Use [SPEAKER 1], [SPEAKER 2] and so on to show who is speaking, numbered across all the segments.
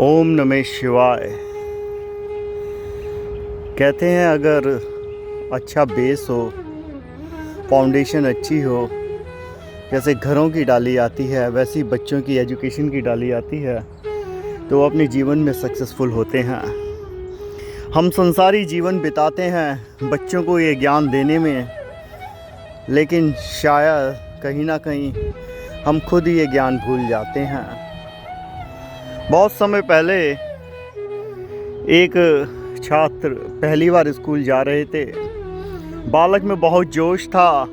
[SPEAKER 1] ओम नमः शिवाय। कहते हैं अगर अच्छा बेस हो, फाउंडेशन अच्छी हो, जैसे घरों की डाली आती है वैसी बच्चों की एजुकेशन की डाली आती है तो वो अपने जीवन में सक्सेसफुल होते हैं। हम संसारी जीवन बिताते हैं बच्चों को ये ज्ञान देने में, लेकिन शायद कहीं ना कहीं हम खुद ये ज्ञान भूल जाते हैं। बहुत समय पहले एक छात्र पहली बार स्कूल जा रहे थे। बालक में बहुत जोश था।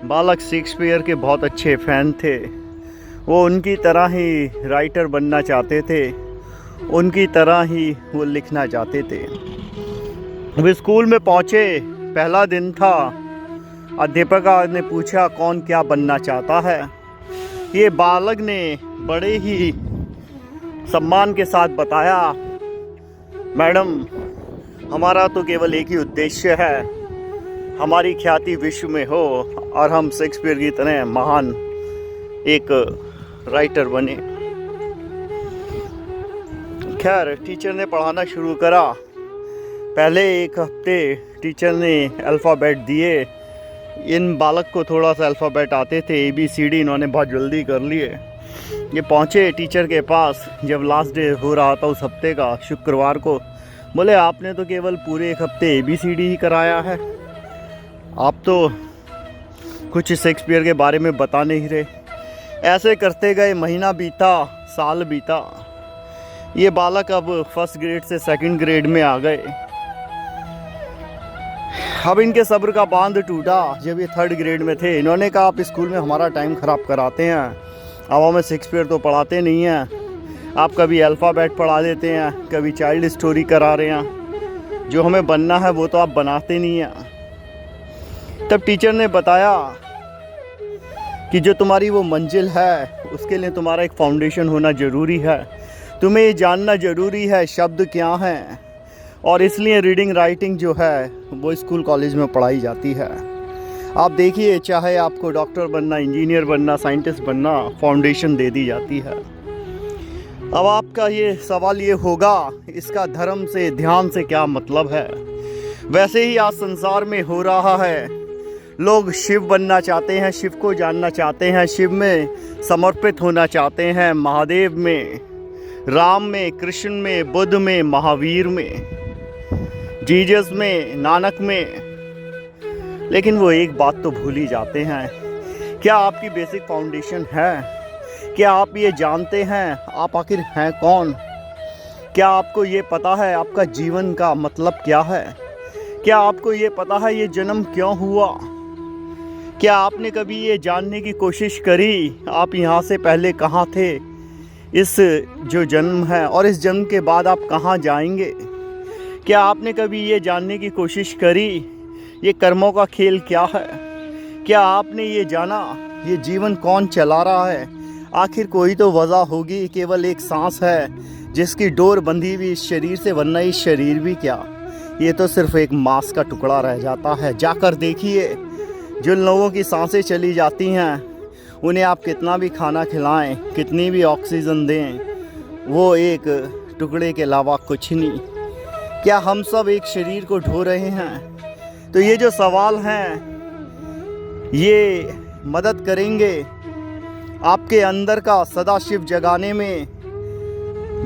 [SPEAKER 1] बालक शेक्सपियर के बहुत अच्छे फ़ैन थे। वो उनकी तरह ही राइटर बनना चाहते थे, उनकी तरह ही वो लिखना चाहते थे। वे स्कूल में पहुँचे, पहला दिन था। अध्यापिका ने पूछा कौन क्या बनना चाहता है। ये बालक ने बड़े ही सम्मान के साथ बताया, मैडम हमारा तो केवल एक ही उद्देश्य है, हमारी ख्याति विश्व में हो और हम शेक्सपियर की तरह महान एक राइटर बने। खैर टीचर ने पढ़ाना शुरू करा। पहले एक हफ्ते टीचर ने अल्फ़ाबेट दिए। इन बालक को थोड़ा सा अल्फ़ाबेट आते थे, ABCD इन्होंने बहुत जल्दी कर लिए। ये पहुँचे टीचर के पास जब लास्ट डे हो रहा था उस हफ्ते का, शुक्रवार को। बोले आपने तो केवल पूरे एक हफ्ते ABCD ही कराया है, आप तो कुछ शेक्सपियर के बारे में बता नहीं रहे। ऐसे करते गए, महीना बीता, साल बीता। ये बालक अब फर्स्ट ग्रेड से सेकंड ग्रेड में आ गए। अब इनके सब्र का बांध टूटा जब ये थर्ड ग्रेड में थे। इन्होंने कहा आप स्कूल में हमारा टाइम ख़राब कराते हैं, अब हमें शेक्सपियर तो पढ़ाते नहीं हैं। आप कभी अल्फ़ाबेट पढ़ा देते हैं, कभी चाइल्ड स्टोरी करा रहे हैं। जो हमें बनना है वो तो आप बनाते नहीं हैं। तब टीचर ने बताया कि जो तुम्हारी वो मंजिल है उसके लिए तुम्हारा एक फाउंडेशन होना ज़रूरी है। तुम्हें ये जानना ज़रूरी है शब्द क्या हैं, और इसलिए रीडिंग राइटिंग जो है वो स्कूल कॉलेज में पढ़ाई जाती है। आप देखिए, चाहे आपको डॉक्टर बनना, इंजीनियर बनना, साइंटिस्ट बनना, फाउंडेशन दे दी जाती है। अब आपका ये सवाल ये होगा, इसका धर्म से, ध्यान से क्या मतलब है? वैसे ही आज संसार में हो रहा है। लोग शिव बनना चाहते हैं, शिव को जानना चाहते हैं, शिव में समर्पित होना चाहते हैं, महादेव में, राम में, कृष्ण में, बुद्ध में, महावीर में, जीसस में, नानक में। लेकिन वो एक बात तो भूल ही जाते हैं, क्या आपकी बेसिक फाउंडेशन है? क्या आप ये जानते हैं आप आखिर हैं कौन? क्या आपको ये पता है आपका जीवन का मतलब क्या है? क्या आपको ये पता है ये जन्म क्यों हुआ? क्या आपने कभी ये जानने की कोशिश करी आप यहाँ से पहले कहाँ थे? इस जो जन्म है और इस जन्म के बाद आप कहाँ जाएंगे? क्या आपने कभी ये जानने की कोशिश करी ये कर्मों का खेल क्या है? क्या आपने ये जाना ये जीवन कौन चला रहा है? आखिर कोई तो वजह होगी, केवल एक सांस है जिसकी डोर बंधी हुई इस शरीर से, वरना इस शरीर भी क्या, ये तो सिर्फ एक मांस का टुकड़ा रह जाता है। जाकर देखिए, जिन लोगों की सांसें चली जाती हैं उन्हें आप कितना भी खाना खिलाएं, कितनी भी ऑक्सीजन दें, वो एक टुकड़े के अलावा कुछ नहीं। क्या हम सब एक शरीर को ढो रहे हैं? तो ये जो सवाल हैं ये मदद करेंगे आपके अंदर का सदाशिव जगाने में,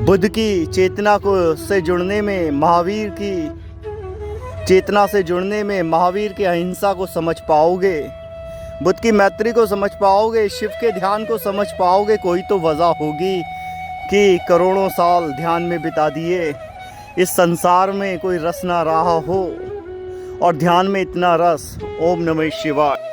[SPEAKER 1] बुद्ध की चेतना को से जुड़ने में, महावीर की चेतना से जुड़ने में। महावीर की अहिंसा को समझ पाओगे, बुद्ध की मैत्री को समझ पाओगे, शिव के ध्यान को समझ पाओगे। कोई तो वजह होगी कि करोड़ों साल ध्यान में बिता दिए, इस संसार में कोई रस ना रहा हो और ध्यान में इतना रस। ओम नमः शिवाय।